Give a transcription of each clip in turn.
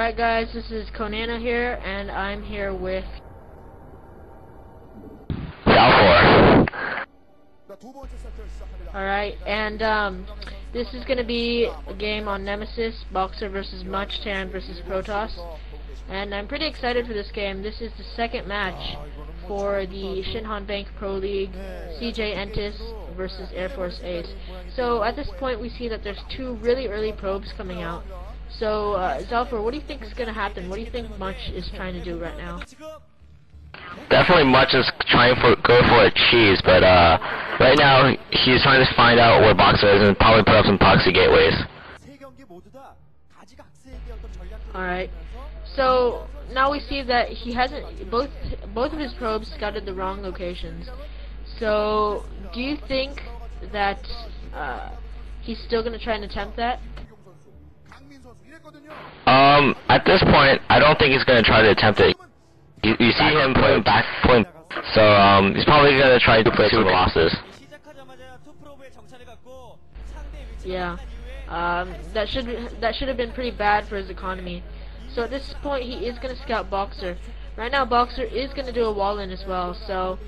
Alright guys, this is Conaanaa here, and I'm here with Zalfor. Alright, and this is going to be a game on Nemesis, Boxer versus Much, Terran versus Protoss. And I'm pretty excited for this game. This is the second match for the Shinhan Bank Pro League, CJ Entus versus Airforce ACE. So at this point we see that there's two really early probes coming out. So Zalfor, what do you think is going to happen? What do you think Much is trying to do right now? Definitely Much is trying to go for a cheese, but right now he's trying to find out where Boxer is and probably put up some proxy gateways. Alright, so now we see that he hasn't, both of his probes scouted the wrong locations. So do you think that he's still going to try and attempt that? At this point, I don't think he's going to try to attempt it. You see him putting back, so he's probably going to try to play two losses. Yeah, that should have been pretty bad for his economy. So at this point, he is going to scout Boxer. Right now, Boxer is going to do a wall-in as well. So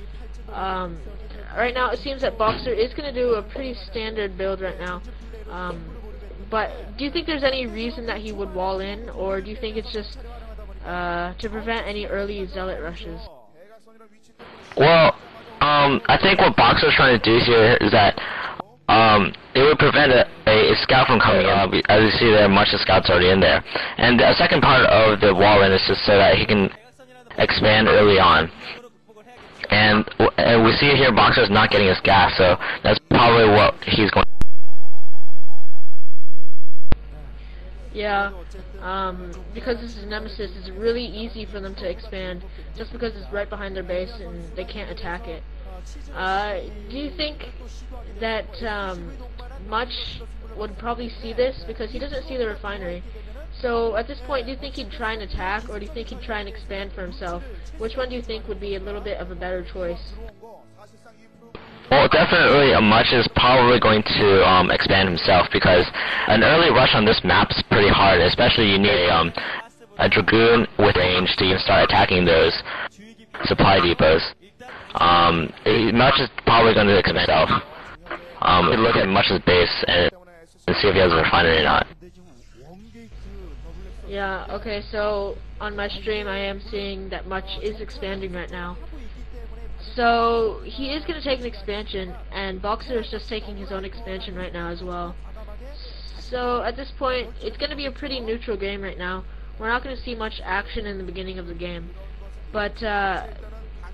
right now, it seems that Boxer is going to do a pretty standard build right now. But do you think there's any reason that he would wall in, or do you think it's just to prevent any early zealot rushes? Well, I think what Boxer's trying to do here is that it would prevent a scout from coming in. As you see there, Much of scouts already in there. And the second part of the wall-in is just so that he can expand early on. And we see here Boxer's not getting his gas, so that's probably what he's going to. Yeah, because this is Nemesis, it's really easy for them to expand, just because it's right behind their base and they can't attack it. Do you think that Much would probably see this? Because he doesn't see the refinery. So at this point, do you think he'd try and attack, or do you think he'd try and expand for himself? Which one do you think would be a little bit of a better choice? Well, definitely Much is probably going to expand himself, because an early rush on this map is pretty hard, especially you need a Dragoon with range to even start attacking those supply depots. Much is probably going to expand himself. Look at Much's base and see if he has a refinery or not. Yeah, okay, so on my stream I am seeing that Much is expanding right now. So he is going to take an expansion, and Boxer is just taking his own expansion right now as well. So at this point, it's going to be a pretty neutral game right now. We're not going to see much action in the beginning of the game. But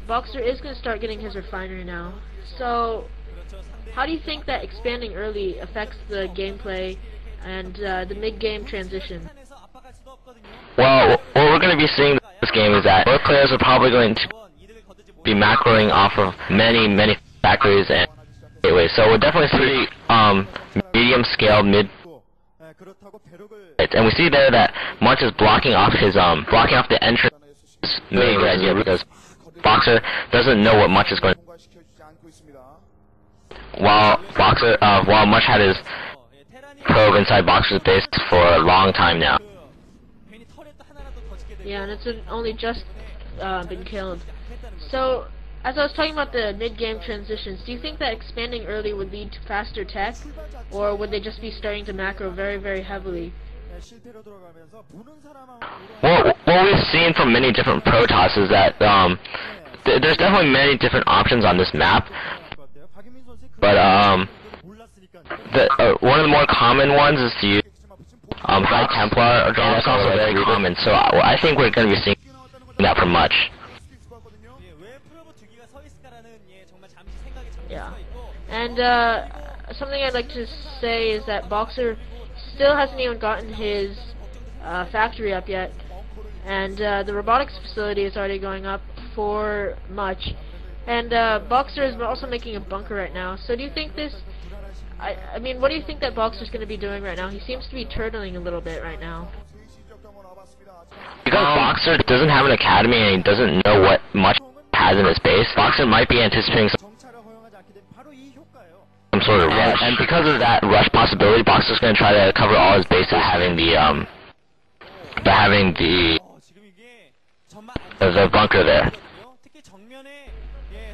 Boxer is going to start getting his refinery now. So how do you think that expanding early affects the gameplay and the mid-game transition? Well, what we're going to be seeing in this game is that both players are probably going to be macroing off of many factories and gateways. So we'll definitely see medium scale, mid, and we see there that Much is blocking off the entrance main idea, because Boxer doesn't know what Much is going to. While Much had his probe inside Boxer's base for a long time now. Yeah, and it's only just been killed. So, as I was talking about the mid-game transitions, do you think that expanding early would lead to faster tech, or would they just be starting to macro very heavily? Well, what we've seen from many different Protoss is that there's definitely many different options on this map, but one of the more common ones is to use High Templar, or that's also very common. So I think we're going to be seeing that from Much. Yeah, and something I'd like to say is that Boxer still hasn't even gotten his factory up yet, and the robotics facility is already going up for Much, and Boxer is also making a bunker right now. So do you think this, I mean, what do you think that Boxer's going to be doing right now? He seems to be turtling a little bit right now. Because Boxer doesn't have an academy and he doesn't know what Much has in his base, Boxer might be anticipating some sort of rush. And because of that rush possibility, Boxer's going to try to cover all his bases, having the by having the bunker there.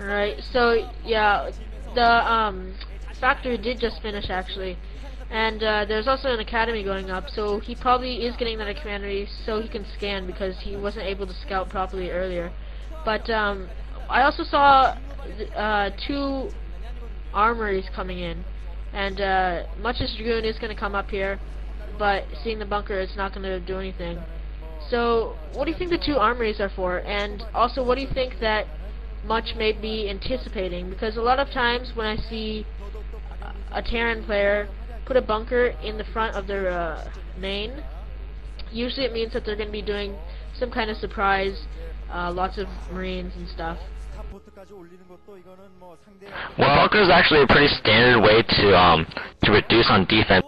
Right, so yeah, the factory did just finish actually, and there's also an academy going up, so he probably is getting that academy so he can scan because he wasn't able to scout properly earlier. But I also saw 2 armories coming in, and much as Dragoon is going to come up here, but seeing the bunker, it's not going to do anything. So what do you think the 2 armories are for, and also what do you think that Much may be anticipating? Because a lot of times when I see a Terran player put a bunker in the front of their main, usually it means that they're going to be doing some kind of surprise, lots of Marines and stuff. Well, bunker is actually a pretty standard way to reduce on defense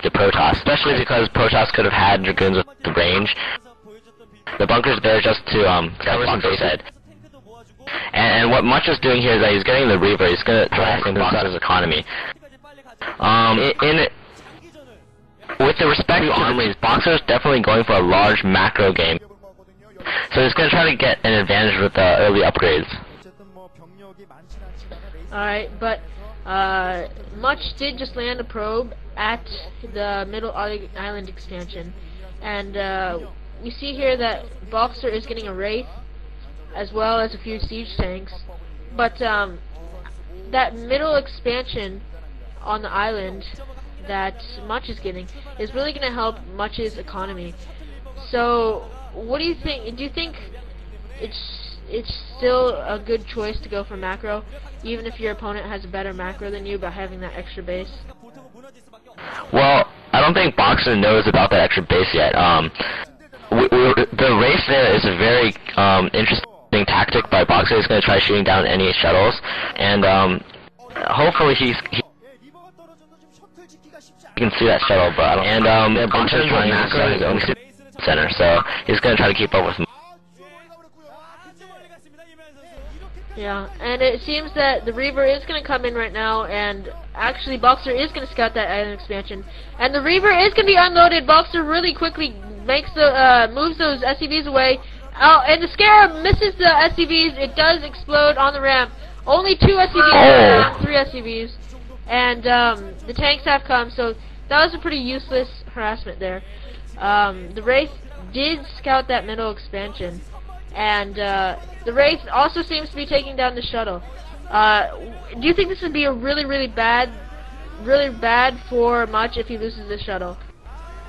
the Protoss, especially because Protoss could have had Dragoons with the range. The bunker's there just to cover some base head. And what Much is doing here is that he's getting the Reaver. He's going to try to box out his economy. With the respect to armories, Boxer is definitely going for a large macro game. So he's going to try to get an advantage with the early upgrades. Alright, but Much did just land a probe at the middle island expansion. And we see here that Boxer is getting a Wraith, as well as a few siege tanks. But that middle expansion on the island that Much is getting is really going to help Much's economy. So what do you think? Do you think it's still a good choice to go for macro, even if your opponent has a better macro than you by having that extra base? Well, I don't think Boxer knows about that extra base yet. The race there is a very interesting tactic by Boxer. He's going to try shooting down any shuttles, and hopefully he can see that shuttle, but I don't. And Boxer's trying to start his own center, so he's going to try to keep up with him. Yeah, and it seems that the Reaver is going to come in right now, and actually Boxer is going to scout that island expansion, and the Reaver is going to be unloaded. Boxer really quickly makes the moves those SCVs away. And the Scarab misses the SCVs. It does explode on the ramp. Only 2 SCVs, 3 SCVs, and the tanks have come. So that was a pretty useless harassment there. The Wraith did scout that middle expansion, and the Wraith also seems to be taking down the shuttle. Do you think this would be a really bad for Much if he loses the shuttle?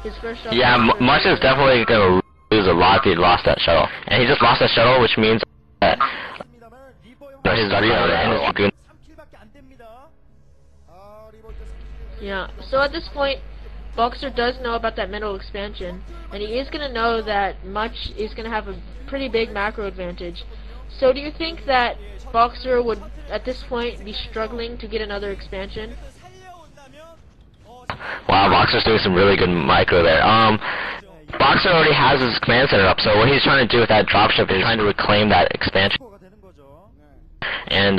His first shuttle. Yeah, Much is definitely going to lose a lot if he lost that shuttle, and he just lost that shuttle, which means that his Reaver and his Dragoon. Yeah, so at this point, Boxer does know about that middle expansion, and he is going to know that Much is going to have a pretty big macro advantage. So do you think that Boxer would, at this point, be struggling to get another expansion? Wow, Boxer's doing some really good micro there. Boxer already has his command center up, so what he's trying to do with that dropship is trying to reclaim that expansion. And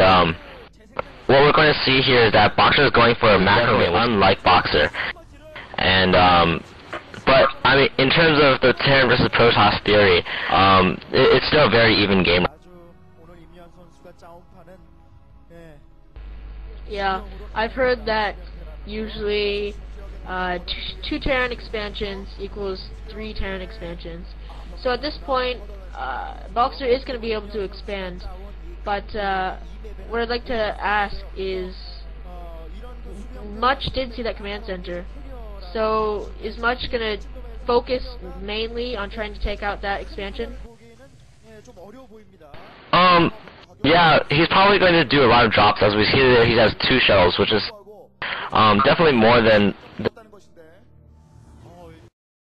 what we're going to see here is that Boxer is going for a macro game, unlike Boxer. And but I mean, in terms of the Terran versus Protoss theory, it's still a very even game. Yeah, I've heard that usually 2 Terran expansions equals 3 Terran expansions. So at this point, Boxer is going to be able to expand, but what I'd like to ask is, Much did see that command center, so is Much going to focus mainly on trying to take out that expansion? Yeah, he's probably going to do a lot of drops. As we see there, he has 2 shells, which is definitely more than the